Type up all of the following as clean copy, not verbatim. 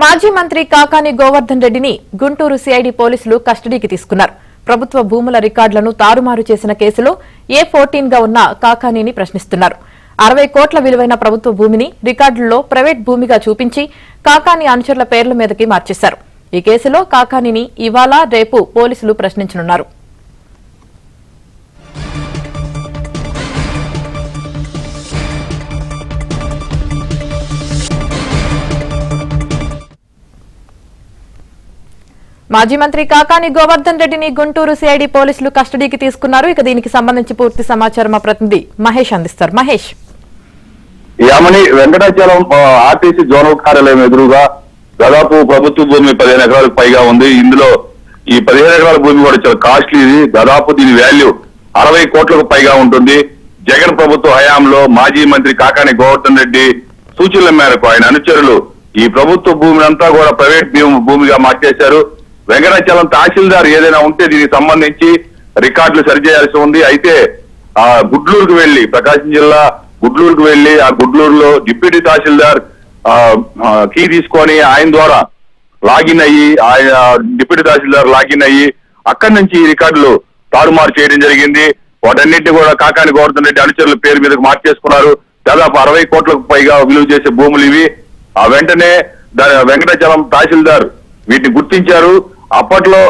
మాజీ మంత్రి కాకాని గోవర్ధన్ రెడ్డిని గుంటూరు సిఐడి పోలీసులు కస్టడీకి తీసుకున్నారు. ప్రభుత్వ భూముల రికార్డులను తారుమారు చేసిన కేసులో A14 గా ఉన్న కాకానీని ప్రశ్నిస్తున్నారు. 60 కోట్ల విలువైన ప్రభుత్వ భూమిని రికార్డుల్లో ప్రైవేట్ భూమిగా చూపించి కాకాని అనుచరుల పేర్ల మీదకి మార్చేశారు. ఈ కేసులో కాకానీని ఇవాళ రేపు పోలీసులు ప్రశ్నించనున్నారు. మాజీ మంత్రి కాకాని గోవర్ధన్ రెడ్డిని గుంటూరు సిఐడి పోలీసులు కస్టడీకి తీసుకున్నారు. ఇక దీనికి సంబంధించి పూర్తి సమాచారం మా ప్రతినిధి మహేష్ అందిస్తారు. మహేష్, యామని వెంకటాచలం ఆర్టీసీ జోనల్ కార్యాలయం ఎదురుగా దాదాపు ప్రభుత్వ భూమి 15 ఎకరాలకు పైగా ఉంది. ఇందులో ఈ 15 ఎకరాల భూమి కూడా చాలా కాస్ట్లీ. దాదాపు దీని వాల్యూ 60 కోట్లకు పైగా ఉంటుంది. జగన్ ప్రభుత్వ హయాంలో మాజీ మంత్రి కాకాని గోవర్ధన్ రెడ్డి సూచనల మేరకు ఆయన అనుచరులు ఈ ప్రభుత్వ భూమిని అంతా కూడా ప్రైవేట్ భూమిగా మార్చేశారు. వెంకటాచలం తహసీల్దార్ ఏదైనా ఉంటే దీనికి సంబంధించి రికార్డులు సరిచేయాల్సి ఉంది. అయితే ఆ గుడ్లూరుకు వెళ్లి, ప్రకాశం జిల్లా గుడ్లూరుకు వెళ్లి ఆ గుడ్లూరులో డిప్యూటీ తహసీల్దార్ కీ తీసుకొని ఆయన ద్వారా లాగిన్ అయ్యి, ఆయన డిప్యూటీ తహసీల్దార్ లాగిన్ అయ్యి అక్కడి నుంచి రికార్డులు తారుమారు చేయడం జరిగింది. వాటన్నింటినీ కూడా కాకాని గోవర్ధన్ రెడ్డి అనుచరుల పేరు మీదకు మార్చేసుకున్నారు. దాదాపు 60 కోట్లకు పైగా విలువ చేసే భూములు ఇవి. ఆ వెంటనే వెంకటాచలం తహసీల్దార్ వీటిని గుర్తించారు. అప్పట్లో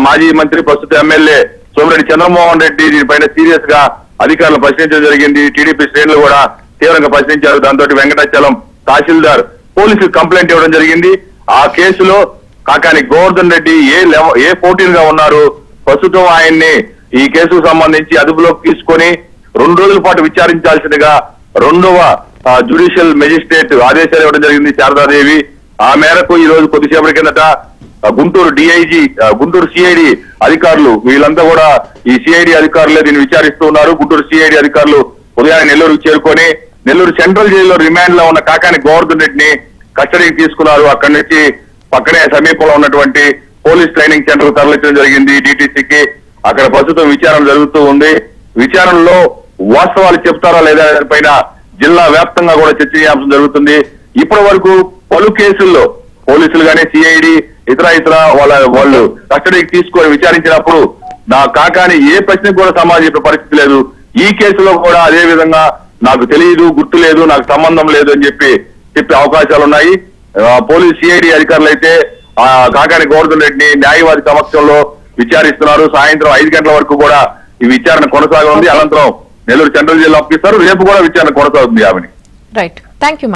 మాజీ మంత్రి ప్రస్తుత ఎమ్మెల్యే సోమిరెడ్డి చంద్రమోహన్ రెడ్డి దీనిపైన సీరియస్ గా అధికారులు ప్రశ్నించడం జరిగింది. టీడీపీ శ్రేణులు కూడా తీవ్రంగా ప్రశ్నించారు. దాంతో వెంకటాచలం తహసీల్దార్ పోలీసులు కంప్లైంట్ ఇవ్వడం జరిగింది. ఆ కేసులో కాకాని గోవర్ధన్ రెడ్డి A14 గా ఉన్నారు. ప్రస్తుతం ఆయన్ని ఈ కేసుకు సంబంధించి అదుపులోకి తీసుకొని 2 రోజుల పాటు విచారించాల్సిందిగా 2వ జ్యుడిషియల్ మెజిస్ట్రేట్ ఆదేశాలు ఇవ్వడం జరిగింది శారదాదేవి. ఆ మేరకు ఈ రోజు కొద్దిసేపటి కిందట గుంటూరు డిఐజీ, గుంటూరు సిఐడి అధికారులు వీళ్ళంతా కూడా ఈ సిఐడి అధికారులే దీన్ని విచారిస్తూ ఉన్నారు. గుంటూరు సిఐడి అధికారులు ఉదయాన్నే నెల్లూరుకు చేరుకొని నెల్లూరు సెంట్రల్ జైల్లో రిమాండ్ లో ఉన్న కాకాని గోవర్ధన్ రెడ్డిని కస్టడీకి తీసుకున్నారు. అక్కడి నుంచి పక్కనే సమీపంలో ఉన్నటువంటి పోలీస్ ట్రైనింగ్ సెంటర్ తరలించడం జరిగింది DTCకి. అక్కడ ప్రస్తుతం విచారణ జరుగుతూ ఉంది. విచారణలో వాస్తవాలు చెప్తారా లేదా పైన జిల్లా వ్యాప్తంగా కూడా చర్చనీయాంశం జరుగుతుంది. ఇప్పటి వరకు పలు కేసుల్లో పోలీసులు గానీ సిఐడి ఇతర వాళ్ళు కస్టడీకి తీసుకొని విచారించినప్పుడు నా కాకాని ఏ ప్రశ్నకు కూడా సమాధానం చెప్పే పరిస్థితి లేదు. ఈ కేసులో కూడా అదే విధంగా నాకు తెలియదు, గుర్తు లేదు, నాకు సంబంధం లేదు అని చెప్పే అవకాశాలు ఉన్నాయి. పోలీస్ సిఐడి అధికారులు అయితే కాకాని గోవర్ధన్ రెడ్డిని న్యాయవాది సమక్షంలో విచారిస్తున్నారు. సాయంత్రం 5 గంటల వరకు కూడా ఈ విచారణ కొనసాగుతుంది. అనంతరం నెల్లూరు సెంట్రల్ జైలు అప్పగిస్తారు. రేపు కూడా విచారణ కొనసాగుతుంది. ఆమెని రైట్, థ్యాంక్ యూ.